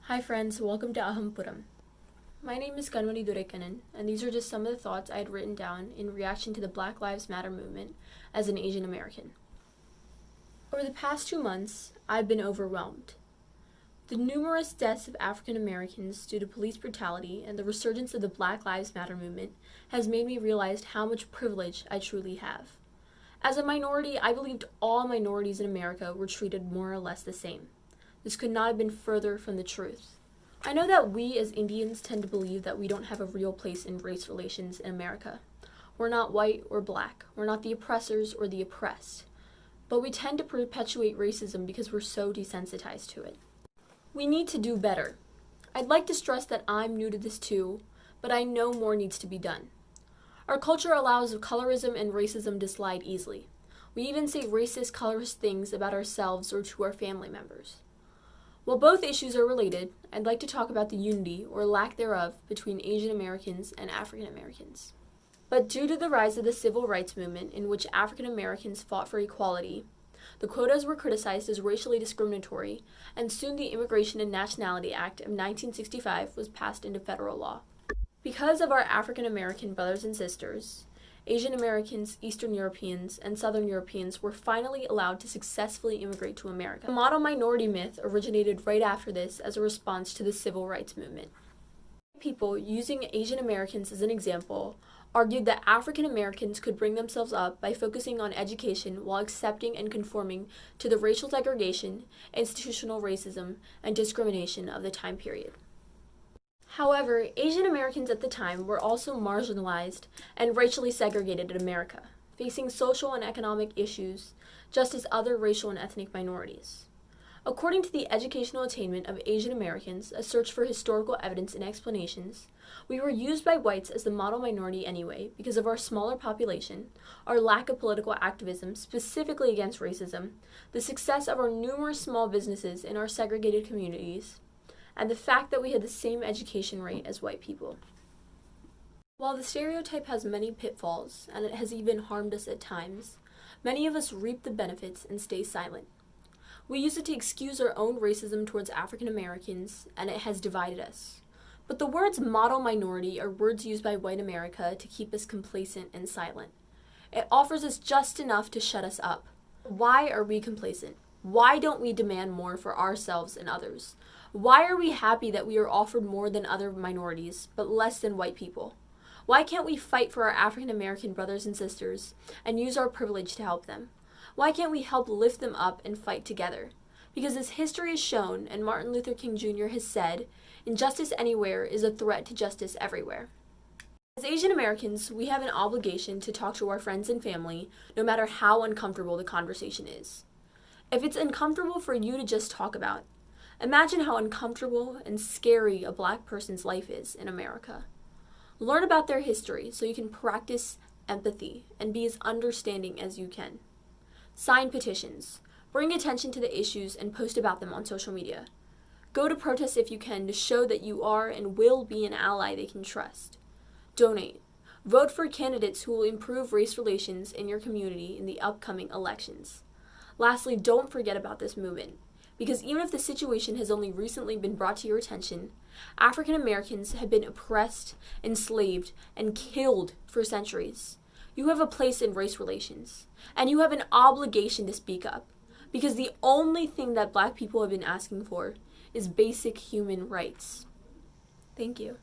Hi friends, welcome to Ahampuram. My name is Kanwani Durekanan, and these are just some of the thoughts I had written down in reaction to the Black Lives Matter movement as an Asian American. Over the past 2 months, I've been overwhelmed. The numerous deaths of African Americans due to police brutality and the resurgence of the Black Lives Matter movement has made me realize how much privilege I truly have. As a minority, I believed all minorities in America were treated more or less the same. This could not have been further from the truth. I know that we as Indians tend to believe that we don't have a real place in race relations in America. We're not white or black. We're not the oppressors or the oppressed. But we tend to perpetuate racism because we're so desensitized to it. We need to do better. I'd like to stress that I'm new to this too, but I know more needs to be done. Our culture allows colorism and racism to slide easily. We even say racist, colorist things about ourselves or to our family members. While both issues are related, I'd like to talk about the unity, or lack thereof, between Asian Americans and African Americans. But due to the rise of the civil rights movement, in which African Americans fought for equality, the quotas were criticized as racially discriminatory, and soon the Immigration and Nationality Act of 1965 was passed into federal law. Because of our African American brothers and sisters, Asian Americans, Eastern Europeans, and Southern Europeans were finally allowed to successfully immigrate to America. The model minority myth originated right after this as a response to the civil rights movement. People, using Asian Americans as an example, argued that African Americans could bring themselves up by focusing on education while accepting and conforming to the racial segregation, institutional racism, and discrimination of the time period. However, Asian Americans at the time were also marginalized and racially segregated in America, facing social and economic issues just as other racial and ethnic minorities. According to the Educational Attainment of Asian Americans, a search for historical evidence and explanations, we were used by whites as the model minority anyway because of our smaller population, our lack of political activism specifically against racism, the success of our numerous small businesses in our segregated communities, and the fact that we had the same education rate as white people. While the stereotype has many pitfalls, and it has even harmed us at times, many of us reap the benefits and stay silent. We use it to excuse our own racism towards African Americans, and it has divided us. But the words model minority are words used by white America to keep us complacent and silent. It offers us just enough to shut us up. Why are we complacent? Why don't we demand more for ourselves and others? Why are we happy that we are offered more than other minorities, but less than white people? Why can't we fight for our African American brothers and sisters and use our privilege to help them? Why can't we help lift them up and fight together? Because as history has shown, and Martin Luther King Jr. has said, injustice anywhere is a threat to justice everywhere. As Asian Americans, we have an obligation to talk to our friends and family, no matter how uncomfortable the conversation is. If it's uncomfortable for you to just talk about, imagine how uncomfortable and scary a black person's life is in America. Learn about their history so you can practice empathy and be as understanding as you can. Sign petitions. Bring attention to the issues and post about them on social media. Go to protests if you can to show that you are and will be an ally they can trust. Donate. Vote for candidates who will improve race relations in your community in the upcoming elections. Lastly, don't forget about this movement, because even if the situation has only recently been brought to your attention, African Americans have been oppressed, enslaved, and killed for centuries. You have a place in race relations, and you have an obligation to speak up, because the only thing that black people have been asking for is basic human rights. Thank you.